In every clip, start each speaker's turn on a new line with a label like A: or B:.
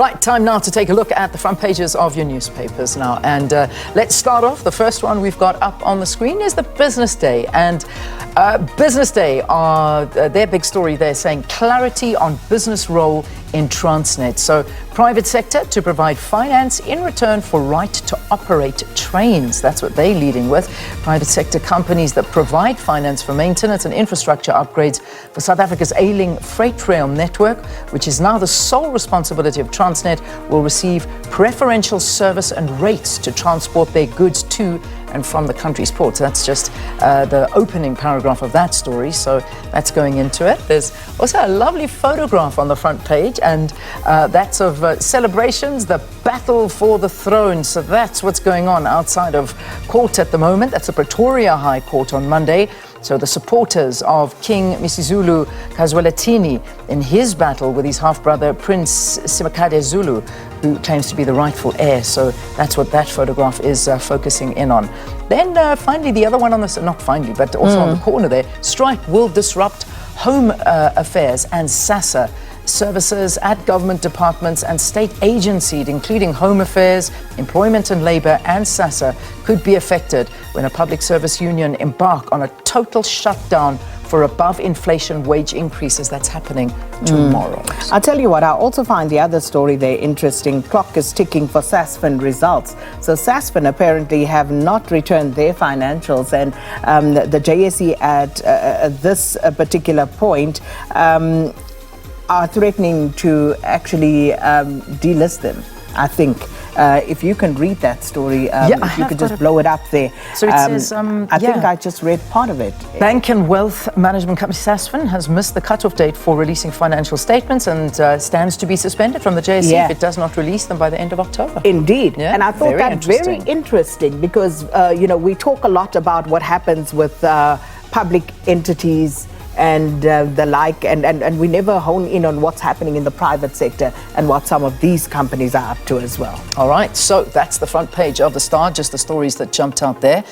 A: Right, time now to take a look at the front pages of your newspapers now. And let's start off. The first one we've got up on the screen is the Business Day. And Business Day, their big story there saying clarity on business role in Transnet. So private sector to provide finance in return for right to operate trains. That's what they're leading with. Private sector companies that provide finance for maintenance and infrastructure upgrades for South Africa's ailing freight rail network, which is now the sole responsibility of Transnet, will receive preferential service and rates to transport their goods to and from the country's ports. That's just the opening paragraph of that story, so that's going into it. There's also a lovely photograph on the front page, and that's of celebrations, the battle for the throne. So that's what's going on outside of court at the moment. That's the Pretoria High Court on Monday. So the supporters of King Misuzulu Kazwalatini in his battle with his half-brother Prince Simakade Zulu, who claims to be the rightful heir. So that's what that photograph is focusing in on. Then finally, the other one on this, not finally, but also on the corner there, strike will disrupt Home Affairs and SASA services at government departments and state agencies, including Home Affairs, Employment and Labour and SASA, could be affected when a public service union embark on a total shutdown for above inflation wage increases. That's happening tomorrow.
B: I'll tell you what, I also find the other story there interesting. Clock is ticking for SASFIN results. So SASFIN apparently have not returned their financials, and the JSE at this particular point are threatening to actually delist them, I think. If you can read that story, if you could just blow it up there.
A: So it says,
B: I think I just read part of it.
A: Bank and Wealth Management Company SASFIN has missed the cutoff date for releasing financial statements and stands to be suspended from the JSE if it does not release them by the end of October.
B: Indeed.
A: Yeah,
B: and I thought that very interesting because, we talk a lot about what happens with public entities and the like, and we never hone in on what's happening in the private sector and what some of these companies are up to as well.
A: All right, so that's the front page of the Star, just the stories that jumped out there.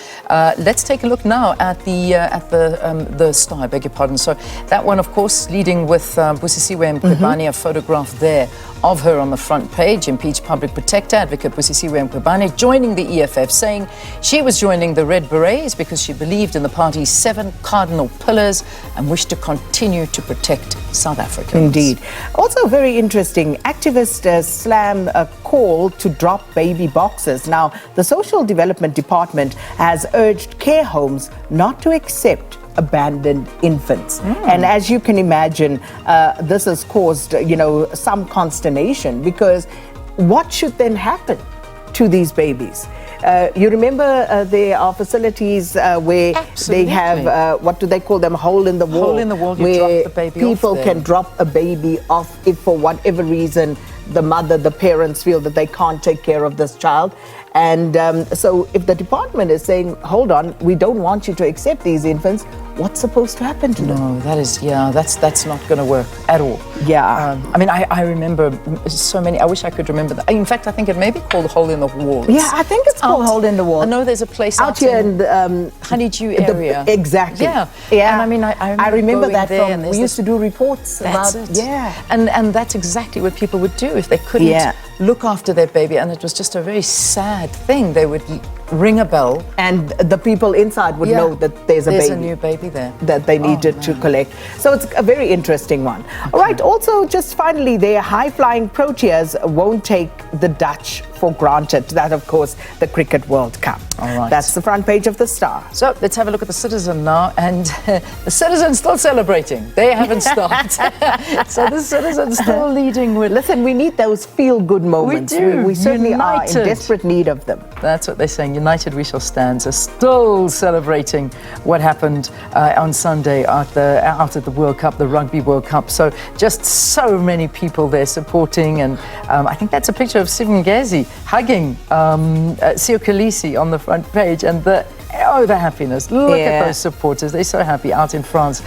A: Let's take a look now at the Star, I beg your pardon. So that one, of course, leading with Busisiwe Mkhwebane, a photograph there of her on the front page. Impeached public protector advocate Busisiwe Mkhwebane joining the EFF, saying she was joining the Red Berets because she believed in the party's 7 cardinal pillars and wished to continue to protect South Africans.
B: Indeed. Also very interesting, activists slam a call to drop baby boxes. Now, the Social Development Department has urged care homes not to accept abandoned infants. And as you can imagine, this has caused, some consternation, because what should then happen to these babies? You remember there are facilities where they have, what do they call them, hole in the wall?
A: Hole in the wall, you
B: where
A: drop the baby
B: people
A: off
B: can drop a baby off if for whatever reason the parents feel that they can't take care of this child. And so if the department is saying, hold on, we don't want you to accept these infants, what's supposed to happen to them?
A: No, that is, that's not going to work at all.
B: Yeah.
A: I remember so many, I wish I could remember that. In fact, I think it may be called Hole in the Wall.
B: I think it's called Hole in the Wall.
A: I know there's a place
B: out here in the
A: Honeydew area.
B: Exactly.
A: Yeah.
B: And
A: I remember
B: that
A: there,
B: from, we used to do reports about
A: it. Yeah. And that's exactly what people would do if they couldn't look after their baby, and it was just a very sad thing. They would ring a bell,
B: and the people inside would know that there's a
A: new baby there
B: that they needed to collect. So it's a very interesting one. All right, also just finally, their high-flying Proteas won't take the Dutch for granted. That, of course, the Cricket World Cup.
A: All right.
B: That's the front page of the Star.
A: So let's have a look at the Citizen now, and the Citizen's still celebrating. They haven't stopped. So the Citizen's still leading with...
B: Listen, we need those feel-good moments.
A: We do.
B: We certainly are in desperate need of them.
A: That's what they're saying. United we shall stand. So still celebrating what happened on Sunday after the World Cup, the Rugby World Cup. So just so many people there supporting, and I think that's a picture of Sibongezi hugging Sio Khaleesi on the front page, and the happiness. Look at those supporters. They're so happy out in France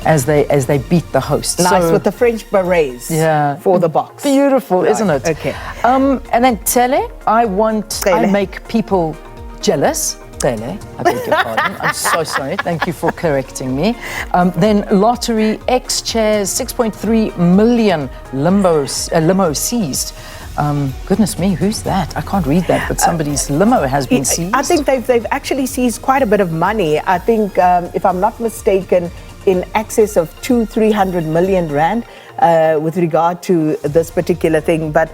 A: as they beat the hosts.
B: Nice, with the French berets for the box.
A: Beautiful, isn't it?
B: Okay.
A: And then Tele, I make people jealous. Tele, I beg your pardon. I'm so sorry. Thank you for correcting me. Then lottery ex-chairs, 6.3 million limo seized. Goodness me, who's that? I can't read that, but somebody's limo has been seized.
B: I think they've actually seized quite a bit of money. I think, if I'm not mistaken, in excess of 200-300 million rand. With regard to this particular thing, but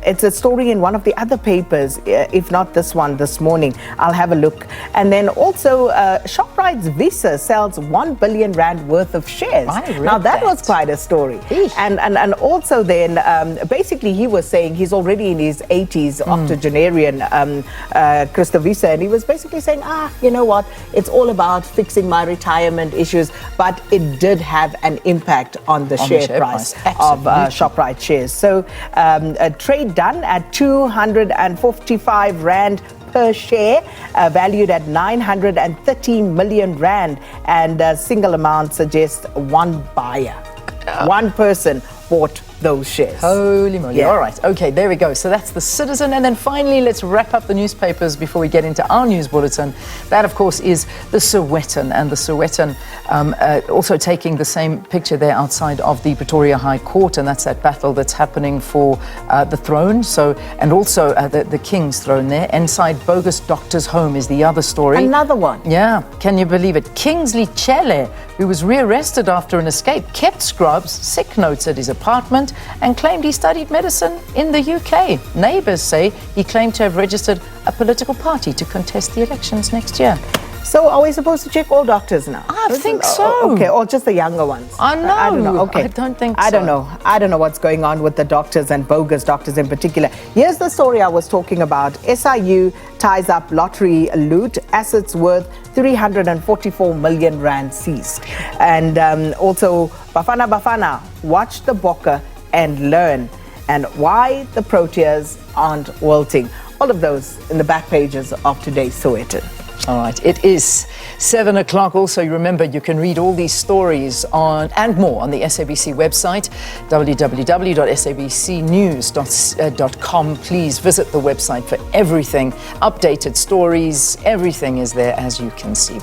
B: it's a story in one of the other papers, if not this one, this morning. I'll have a look. And then also, Shoprite's Visa sells 1 billion rand worth of shares. Now that was quite a story. And also then, basically he was saying he's already in his 80s, octogenarian, Christo Visa, and he was basically saying, you know what, it's all about fixing my retirement issues, but it did have an impact on the share price of Shoprite shares. So a trade done at 255 rand per share, valued at 930 million rand, and a single amount suggests one buyer. One person bought those shares.
A: Holy moly. Yeah. All right. Okay, there we go. So that's the Citizen. And then finally, let's wrap up the newspapers before we get into our news bulletin. That, of course, is the Sowetan. And the Sowetan also taking the same picture there outside of the Pretoria High Court. And that's that battle that's happening for the throne. So, and also the King's throne there. Inside bogus doctor's home is the other story.
B: Another one.
A: Yeah. Can you believe it? Kingsley Chele, who was rearrested after an escape, kept scrubs, sick notes at his apartment, and claimed he studied medicine in the UK. Neighbours say he claimed to have registered a political party to contest the elections next year.
B: So are we supposed to check all doctors now?
A: I think so.
B: Okay, or just the younger ones?
A: I know.
B: I don't know. Okay.
A: I don't think so.
B: I don't know. I don't know what's going on with the doctors and bogus doctors in particular. Here's the story I was talking about. SIU ties up lottery loot, assets worth 344 million rand seized. And also, Bafana, watch the Bokke and learn, and why the Proteas aren't wilting. All of those in the back pages of today's Sowetan.
A: All right, it is 7 o'clock. Also, you remember you can read all these stories on and more on the SABC website, www.sabcnews.com. Please visit the website for everything, updated stories, everything is there, as you can see.